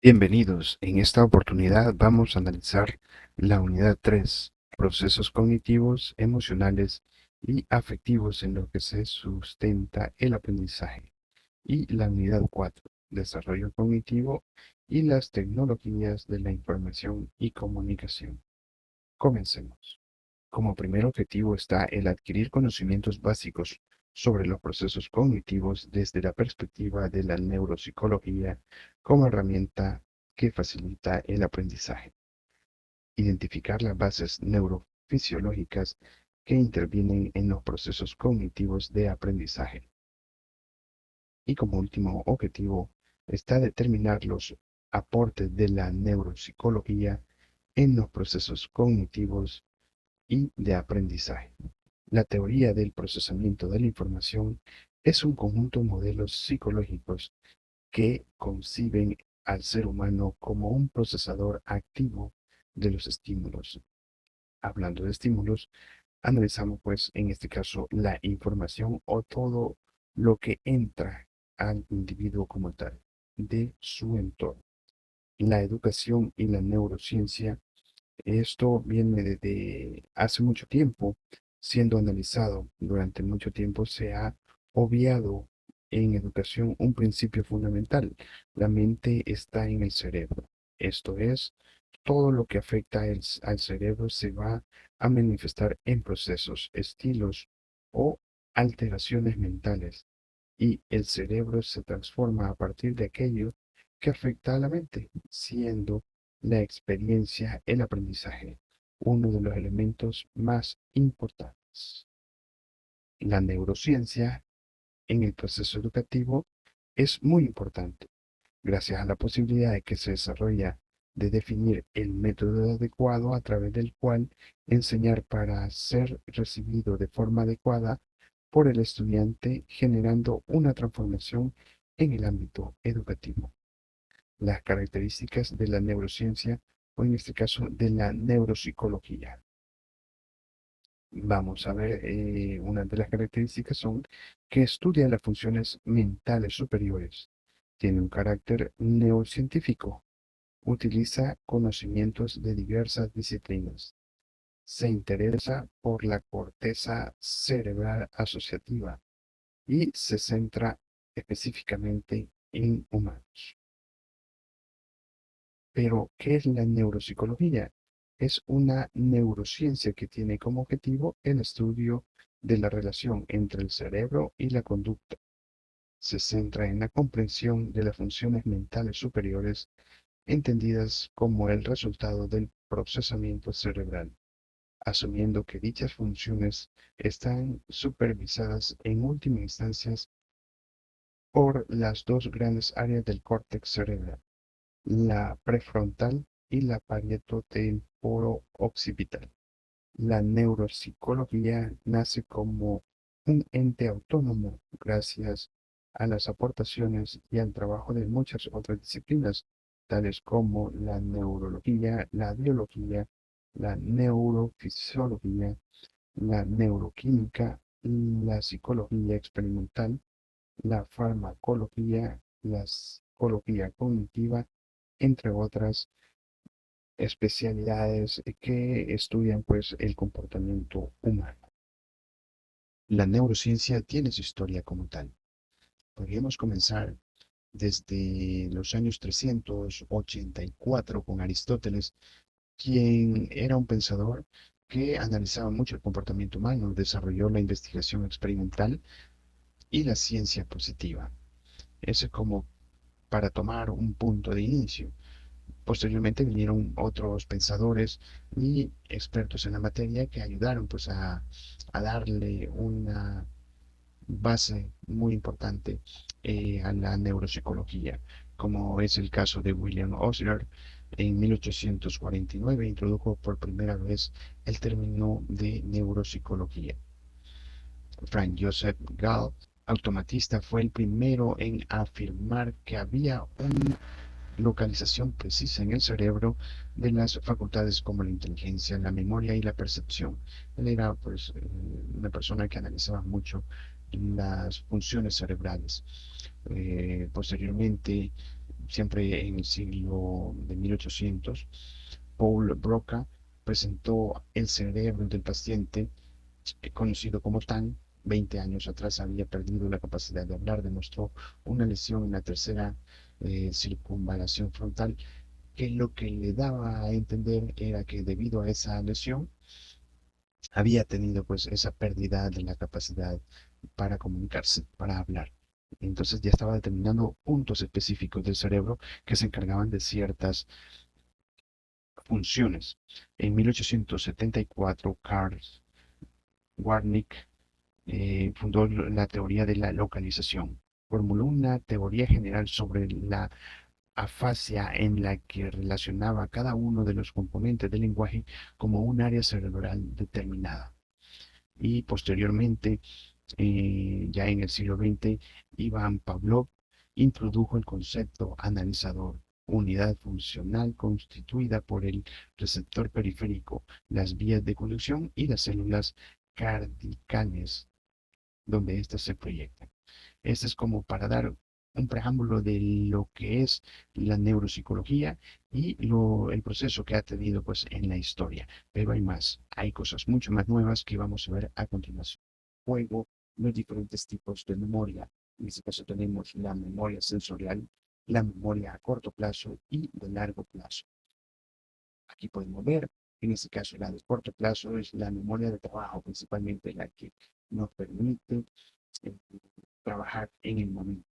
Bienvenidos. En esta oportunidad vamos a analizar la unidad 3, procesos cognitivos, emocionales y afectivos en lo que se sustenta el aprendizaje, y la unidad 4, desarrollo cognitivo y las tecnologías de la información y comunicación. Comencemos. Como primer objetivo está el adquirir conocimientos básicos sobre los procesos cognitivos desde la perspectiva de la neuropsicología como herramienta que facilita el aprendizaje. Identificar las bases neurofisiológicas que intervienen en los procesos cognitivos de aprendizaje. Y como último objetivo está determinar los aportes de la neuropsicología en los procesos cognitivos y de aprendizaje. La teoría del procesamiento de la información es un conjunto de modelos psicológicos que conciben al ser humano como un procesador activo de los estímulos. Hablando de estímulos, analizamos pues en este caso la información o todo lo que entra al individuo como tal de su entorno. La educación y la neurociencia, esto viene desde hace mucho tiempo siendo analizado. Durante mucho tiempo se ha obviado en educación un principio fundamental. La mente está en el cerebro. Esto es, todo lo que afecta al cerebro se va a manifestar en procesos, estilos o alteraciones mentales. Y el cerebro se transforma a partir de aquello que afecta a la mente, siendo la experiencia, el aprendizaje, uno de los elementos más importantes. La neurociencia en el proceso educativo es muy importante, gracias a la posibilidad de que se desarrolla de definir el método adecuado a través del cual enseñar para ser recibido de forma adecuada por el estudiante, generando una transformación en el ámbito educativo. Las características de la neurociencia, o en este caso de la neuropsicología. Vamos a ver, una de las características son que estudia las funciones mentales superiores. Tiene un carácter neurocientífico. Utiliza conocimientos de diversas disciplinas. Se interesa por la corteza cerebral asociativa y se centra específicamente en humanos. Pero, ¿qué es la neuropsicología? Es una neurociencia que tiene como objetivo el estudio de la relación entre el cerebro y la conducta. Se centra en la comprensión de las funciones mentales superiores, entendidas como el resultado del procesamiento cerebral, asumiendo que dichas funciones están supervisadas en última instancia por las dos grandes áreas del córtex cerebral, la prefrontal y la parietotemporo-occipital. La neuropsicología nace como un ente autónomo gracias a las aportaciones y al trabajo de muchas otras disciplinas, tales como la neurología, la biología, la neurofisiología, la neuroquímica, la psicología experimental, la farmacología, la psicología cognitiva, entre otras especialidades que estudian pues el comportamiento humano. La neurociencia tiene su historia como tal. Podríamos comenzar desde los años 384 con Aristóteles, quien era un pensador que analizaba mucho el comportamiento humano, desarrolló la investigación experimental y la ciencia positiva. Eso es como para tomar un punto de inicio. Posteriormente vinieron otros pensadores y expertos en la materia que ayudaron pues a darle una base muy importante a la neuropsicología, como es el caso de William Osler. En 1849 introdujo por primera vez el término de neuropsicología. Frank Joseph Gall, automatista, fue el primero en afirmar que había una localización precisa en el cerebro de las facultades como la inteligencia, la memoria y la percepción. Él era pues una persona que analizaba mucho las funciones cerebrales. Posteriormente siempre en el siglo de 1800, Paul Broca presentó el cerebro del paciente, conocido como TAN. 20 años atrás había perdido la capacidad de hablar, demostró una lesión en la tercera circunvalación frontal, que lo que le daba a entender era que debido a esa lesión había tenido pues esa pérdida de la capacidad para comunicarse, para hablar. Entonces ya estaba determinando puntos específicos del cerebro que se encargaban de ciertas funciones. En 1874, Karl Warnick fundó la teoría de la localización. Formuló una teoría general sobre la afasia en la que relacionaba cada uno de los componentes del lenguaje como un área cerebral determinada. Y posteriormente, ya en el siglo XX, Iván Pavlov introdujo el concepto analizador, unidad funcional constituida por el receptor periférico, las vías de conducción y las células cardicales donde éstas se proyectan. Este es como para dar un preámbulo de lo que es la neuropsicología y el proceso que ha tenido pues en la historia. Pero hay más, hay cosas mucho más nuevas que vamos a ver a continuación. Juego los diferentes tipos de memoria. En este caso tenemos la memoria sensorial, la memoria a corto plazo y de largo plazo. Aquí podemos ver, en este caso la de corto plazo es la memoria de trabajo, principalmente la que nos permite eh, trabajar en el momento.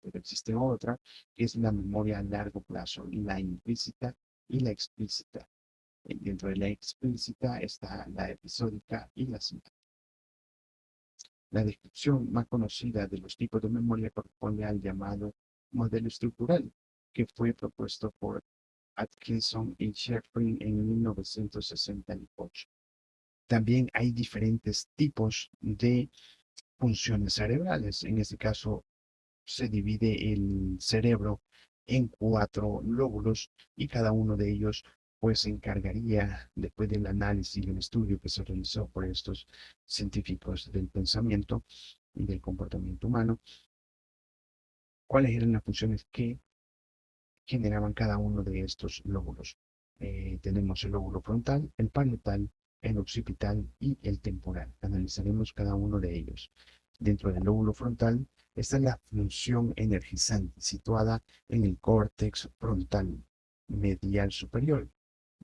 Pero existe otra que es la memoria a largo plazo, la implícita y la explícita. Dentro de la explícita está la episódica y la sináptica. La descripción más conocida de los tipos de memoria corresponde al llamado modelo estructural, que fue propuesto por Atkinson y Shepard en 1968. También hay diferentes tipos de funciones cerebrales. En este caso, se divide el cerebro en 4 lóbulos y cada uno de ellos pues se encargaría, después del análisis y el estudio que se realizó por estos científicos del pensamiento y del comportamiento humano, cuáles eran las funciones que generaban cada uno de estos lóbulos. Tenemos el lóbulo frontal, el parietal, el occipital y el temporal. Analizaremos cada uno de ellos. Dentro del lóbulo frontal está la función energizante situada en el córtex frontal medial superior,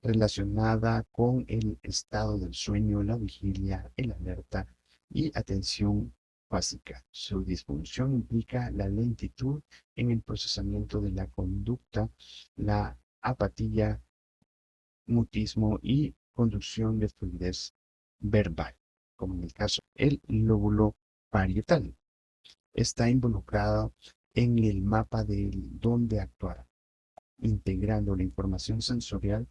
relacionada con el estado del sueño, la vigilia, el alerta y atención básica. Su disfunción implica la lentitud en el procesamiento de la conducta, la apatía, mutismo y conducción de fluidez verbal, como en el caso del lóbulo parietal. Está involucrado en el mapa de dónde actuar, integrando la información sensorial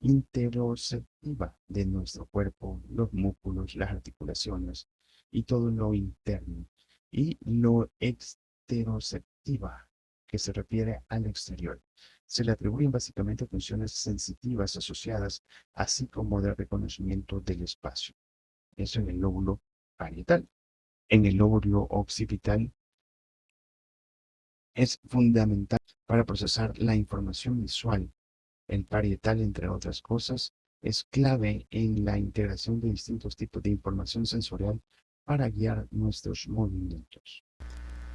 interoceptiva de nuestro cuerpo, los músculos, las articulaciones y todo lo interno, y lo exteroceptiva, que se refiere al exterior. Se le atribuyen básicamente funciones sensitivas asociadas, así como de reconocimiento del espacio. Eso en el lóbulo parietal. En el lóbulo occipital es fundamental para procesar la información visual. El parietal, entre otras cosas, es clave en la integración de distintos tipos de información sensorial para guiar nuestros movimientos.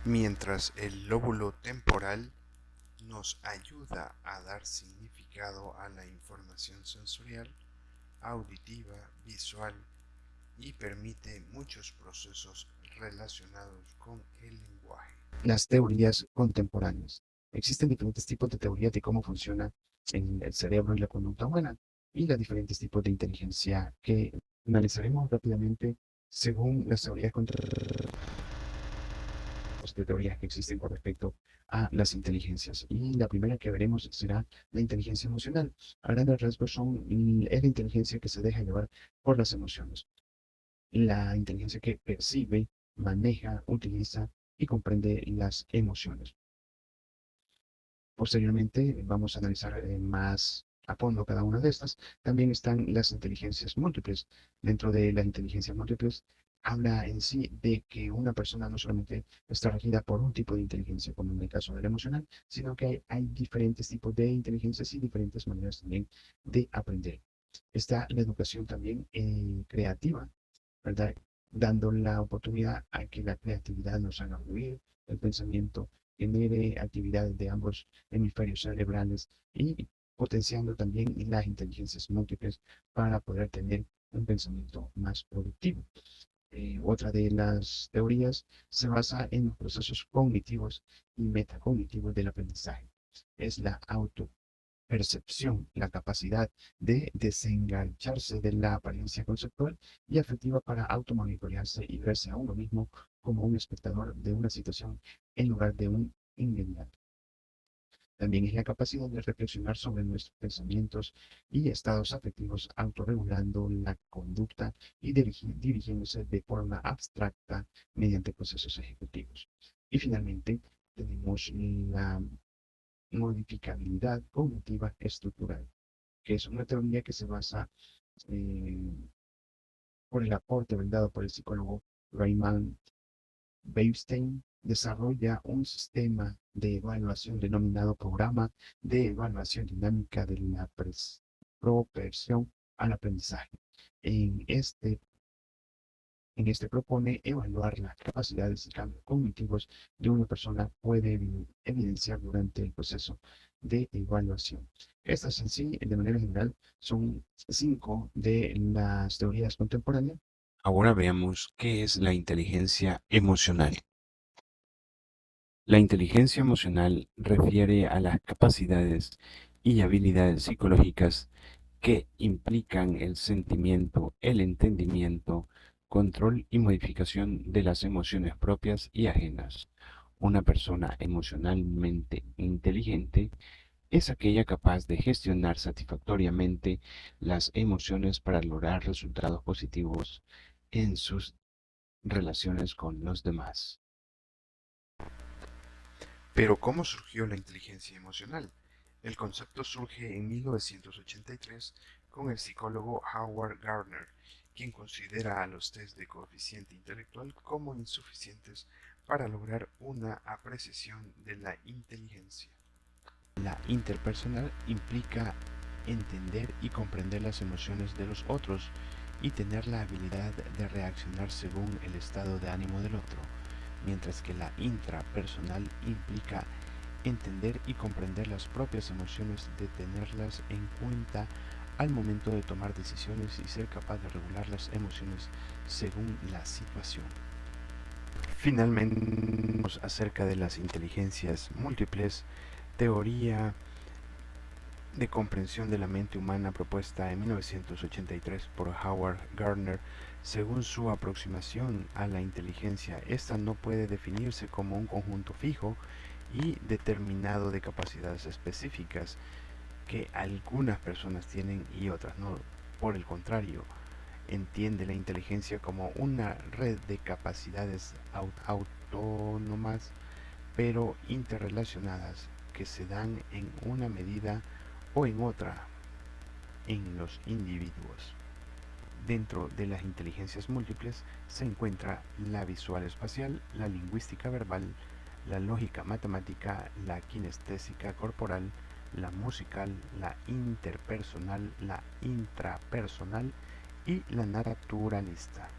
Mientras el lóbulo temporal nos ayuda a dar significado a la información sensorial, auditiva, visual y permite muchos procesos relacionados con el lenguaje. Las teorías contemporáneas. Existen diferentes tipos de teorías de cómo funciona en el cerebro y la conducta humana y los diferentes tipos de inteligencia que analizaremos rápidamente según las teorías de teorías que existen con respecto a las inteligencias. Y la primera que veremos será la inteligencia emocional. A grandes rasgos es la inteligencia que se deja llevar por las emociones. La inteligencia que percibe, maneja, utiliza y comprende las emociones. Posteriormente vamos a analizar más a fondo cada una de estas. También están las inteligencias múltiples. Dentro de las inteligencias múltiples habla en sí de que una persona no solamente está regida por un tipo de inteligencia, como en el caso del emocional, sino que hay diferentes tipos de inteligencias y diferentes maneras también de aprender. Está la educación también creativa, ¿verdad? Dando la oportunidad a que la creatividad nos haga fluir, el pensamiento genere actividades de ambos hemisferios cerebrales y potenciando también las inteligencias múltiples para poder tener un pensamiento más productivo. Otra de las teorías se basa en los procesos cognitivos y metacognitivos del aprendizaje. Es la autopercepción, la capacidad de desengancharse de la apariencia conceptual y afectiva para automonitorearse y verse a uno mismo como un espectador de una situación en lugar de un inmediato. También es la capacidad de reflexionar sobre nuestros pensamientos y estados afectivos, autorregulando la conducta y dirigiéndose de forma abstracta mediante procesos ejecutivos. Y finalmente, tenemos la modificabilidad cognitiva estructural, que es una teoría que se basa eh, por el aporte brindado por el psicólogo Raymond Weisstein desarrolla un sistema de evaluación denominado Programa de Evaluación Dinámica de la Propensión al Aprendizaje. En este, en este propone evaluar las capacidades y cambios cognitivos de una persona puede evidenciar durante el proceso de evaluación. Estas en sí, de manera general, son 5 de las teorías contemporáneas. Ahora veamos qué es la inteligencia emocional. La inteligencia emocional refiere a las capacidades y habilidades psicológicas que implican el sentimiento, el entendimiento, control y modificación de las emociones propias y ajenas. Una persona emocionalmente inteligente es aquella capaz de gestionar satisfactoriamente las emociones para lograr resultados positivos en sus relaciones con los demás. Pero ¿cómo surgió la inteligencia emocional? El concepto surge en 1983 con el psicólogo Howard Gardner, quien considera a los test de coeficiente intelectual como insuficientes para lograr una apreciación de la inteligencia. La interpersonal implica entender y comprender las emociones de los otros y tener la habilidad de reaccionar según el estado de ánimo del otro, mientras que la intrapersonal implica entender y comprender las propias emociones, de tenerlas en cuenta al momento de tomar decisiones y ser capaz de regular las emociones según la situación. Finalmente, acerca de las inteligencias múltiples, teoría de comprensión de la mente humana propuesta en 1983 por Howard Gardner. Según su aproximación a la inteligencia, esta no puede definirse como un conjunto fijo y determinado de capacidades específicas que algunas personas tienen y otras no. Por el contrario, entiende la inteligencia como una red de capacidades autónomas pero interrelacionadas que se dan en una medida o en otra en los individuos. Dentro de las inteligencias múltiples se encuentra la visual espacial, la lingüística verbal, la lógica matemática, la kinestésica corporal, la musical, la interpersonal, la intrapersonal y la naturalista.